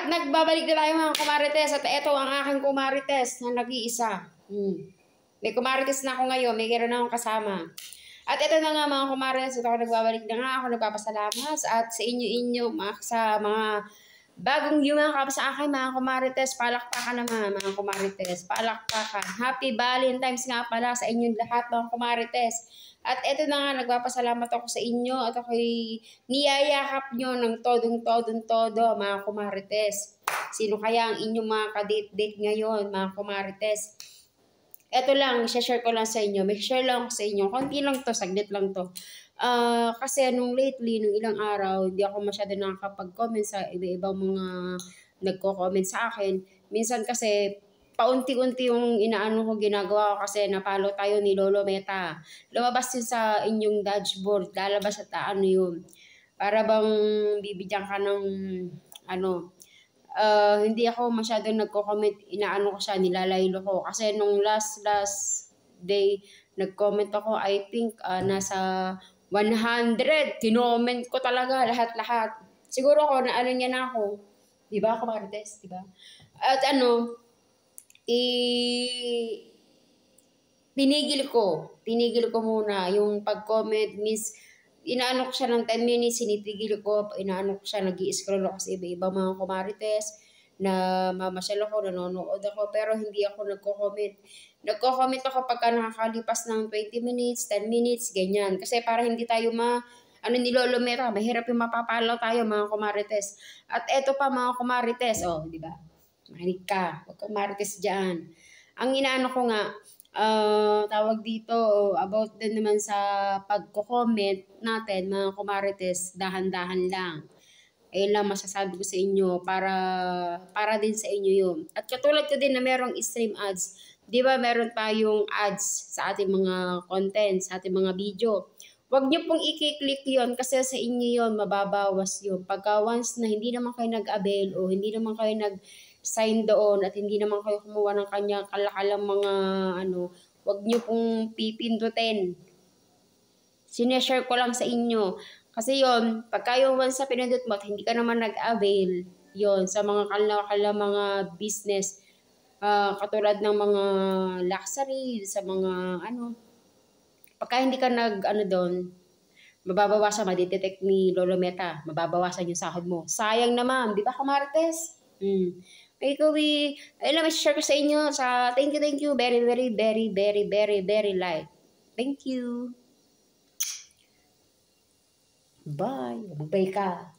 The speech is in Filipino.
At nagbabalik na tayo mga kumarites. At ito ang aking kumarites na nag-iisa. May kumarites na ako ngayon. May gano'n na akong kasama. At ito na nga mga kumarites. At ako nagbabalik na nga. Ako nagpapasalamat. At sa inyo, sa mga bagong yumakap sa akin mga kumarites. Palakpakan naman mga kumarites. Palakpakan. Happy Valentine's nga pala sa inyong lahat mga kumarites. At eto na nga, nagpapasalamat ako sa inyo at ako'y niyayakap nyo ng todong-todo mga kumarites. Sino kaya ang inyong mga kadate-date ngayon mga kumarites? Eto lang, share ko lang sa inyo. May share lang ako sa inyo. Konti lang to, saglit lang to. Kasi nung lately, nung ilang araw, hindi ako masyado nakakapag-comment sa iba-ibang mga nagko-comment sa akin. Minsan kasi, paunti-unti yung inaano ko, ginagawa ko kasi napalo tayo ni Lolo Meta. Lumabas yun sa inyong dashboard, lalabas at ano yun. Para bang bibigyan ka ng ano, hindi ako masyadong nagko-comment, inaano ko siya, nilalaylo ko. Kasi nung last day, nag-comment ako, I think nasa 100. Kinoment ko talaga lahat-lahat. Siguro ako, naano niya na ako. Diba ako, Marites? Diba? At tinigil ko muna yung pag-comment, inaano ko siya ng 10 minutes, sinitigil ko, inaano ko siya, nag-i-scroll ako sa iba-iba mga kumarites, na mamasyal ako, nanonood ako, pero hindi ako nagko-comment. Nagko-comment ako pagka nakakalipas ng 20 minutes, 10 minutes, ganyan. Kasi para hindi tayo ni Lolo Meta, mahirap yung mapapalaw tayo mga kumarites. At eto pa mga kumarites, di ba? Makinig ka, huwag kang marites dyan. Ang inaano ko nga, tawag dito, about din naman sa pagko-comment natin, mga kumarites, dahan-dahan lang. Ayun lang masasabi ko sa inyo, para din sa inyo yun. At katulad ko din na merong stream ads, di ba meron tayong ads sa ating mga content, sa ating mga video. Huwag niyo pong i-click yon kasi sa inyo yon mababawas yun. Pagka once na hindi naman kayo nag-avail o hindi naman kayo nag-sign doon at hindi naman kayo kumuha ng kanyang kalakalang mga huwag niyo pong pipindutin. Sineshare ko lang sa inyo. Kasi yon pagka yung once na pinindot mo at hindi ka naman nag-avail, yon sa mga kalakalang mga business, katulad ng mga luxury, sa mga pagka hindi ka doon, mababawasan, madidetect ni Lolo Meta, mababawasan yung sahod mo. Sayang naman, di ba kumarites? Okay, Kuwi, ayun lang, share ko sa inyo. Thank you, very, very, very, very, very, very light. Thank you. Bye. Bye ka.